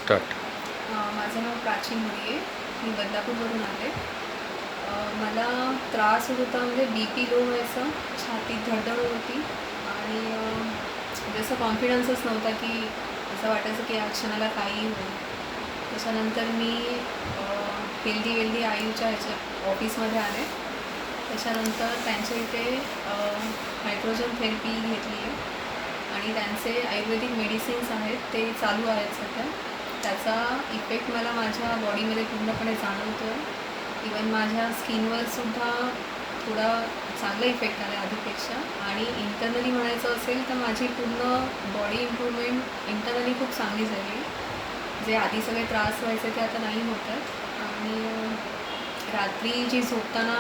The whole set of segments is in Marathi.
स्टार्ट. माझं नाव प्राची मुळी आहे. मी बदलापूरवरून आले. मला त्रास होत होता, म्हणजे बी पी लो व्हायचं, छातीत धडधड होती आणि जसं कॉन्फिडन्सच नव्हता, की असं वाटायचं की या क्षणाला काहीही होईल. त्याच्यानंतर मी हेल्दी आईच्या ऑफिसमध्ये आले. त्याच्यानंतर त्यांच्या इथे हायड्रोजन थेरपी घेतली आहे आणि त्यांचे आयुर्वेदिक मेडिसिन्स आहेत ते चालू आहेत सध्या. त्याचा इफेक्ट मला माझ्या बॉडीमध्ये पूर्णपणे जाणवतो आहे. इवन माझ्या स्किनवरसुद्धा थोडा चांगला इफेक्ट आला आहे आधीपेक्षा. आणि इंटरनली म्हणायचं असेल तर माझी पूर्ण बॉडी इम्प्रूव्हमेंट इंटरनली खूप चांगली झाली. जे आधी सगळे त्रास व्हायचे ते आता नाही होत आहेत. आणि रात्री जी झोपताना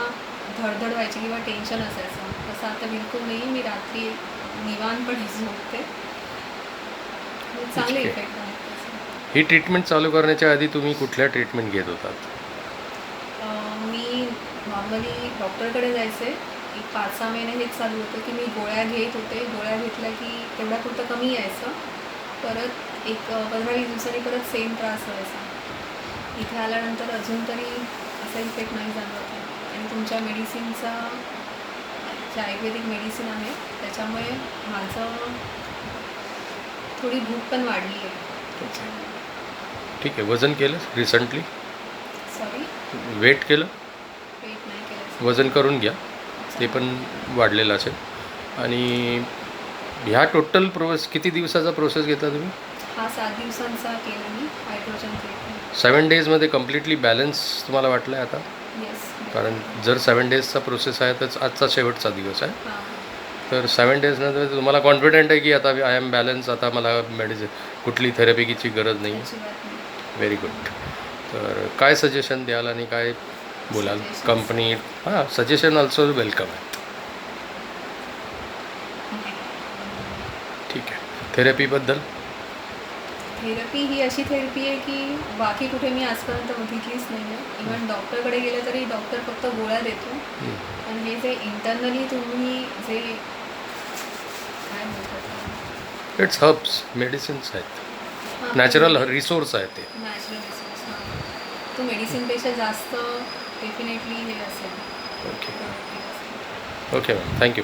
धडधड व्हायची किंवा टेन्शन असायचं तसं आता बिलकुल नाही. मी रात्री निवांतपणे झोपते. चांगले ओके. इफेक्ट आहेत त्याचे. ही ट्रीटमेंट चालू करण्याच्या आधी तुम्ही कुठल्या ट्रीटमेंट घेत होतात? मी नॉर्मली डॉक्टरकडे जायचे. एक 5-6 महिने हेच चालू होतं की मी गोळ्या घेत होते. गोळ्या घेतल्या की तेवढ्यापुरतं कमी यायचं. परत एक 15-20 दिवसांनी परत सेम त्रास व्हायचा. इथे आल्यानंतर अजून तरी असा इफेक्ट नाही जाणवत आहे. आणि तुमच्या मेडिसिनचा, जे आयुर्वेदिक मेडिसिन आहे त्याच्यामुळे माझं थोडी भूक पण वाढली आहे. ठीक आहे. वजन केलं रिसेंटली? सॉरी, वेट केलं? वेट नाही केलं. वजन करून घ्या, ते पण वाढलेलं असेल. आणि ह्या टोटल किती दिवसाचा प्रोसेस घेतला तुम्ही? हा 7 दिवसांचा केला मी हायड्रोजन थेरपी. 7 डेजमध्ये कम्प्लिटली बॅलन्स तुम्हाला वाटलं आहे आता? येस. कारण जर 7 डेजचा प्रोसेस आहे तर आजचा शेवटचा दिवस आहे. हां. तर 7 डेजनंतर तुम्हाला कॉन्फिडंट आहे की आता आय एम बॅलन्स, आता मला कुठली थेरपीची गरज नाही? अजिबात नाही. Very good. तर काय सजेशन द्याल आणि काय बोलाल Suggestions? कंपनी? हां, सजेशन ऑल्सो वेलकम आहे. ठीक आहे. थेरपीबद्दल? थेरपी ही अशी थेरपी आहे की बाकी कुठे मी आजपर्यंत बघितलीच नाही आहे. इवन डॉक्टरकडे गेलं तरी डॉक्टर फक्त गोळ्या देतो. पण हे जे इंटरनली तुम्ही जे काय बोलतात, इट्स हर्ब्स, मेडिसिन्स आहेत, नॅचरल रिसोर्स आहे ते. नॅचरल रिसोर्स, तो मेडिसिनपेक्षा जास्त डेफिनेटली हे असेल. ओके. productive असेल. Okay ma'am, thank you.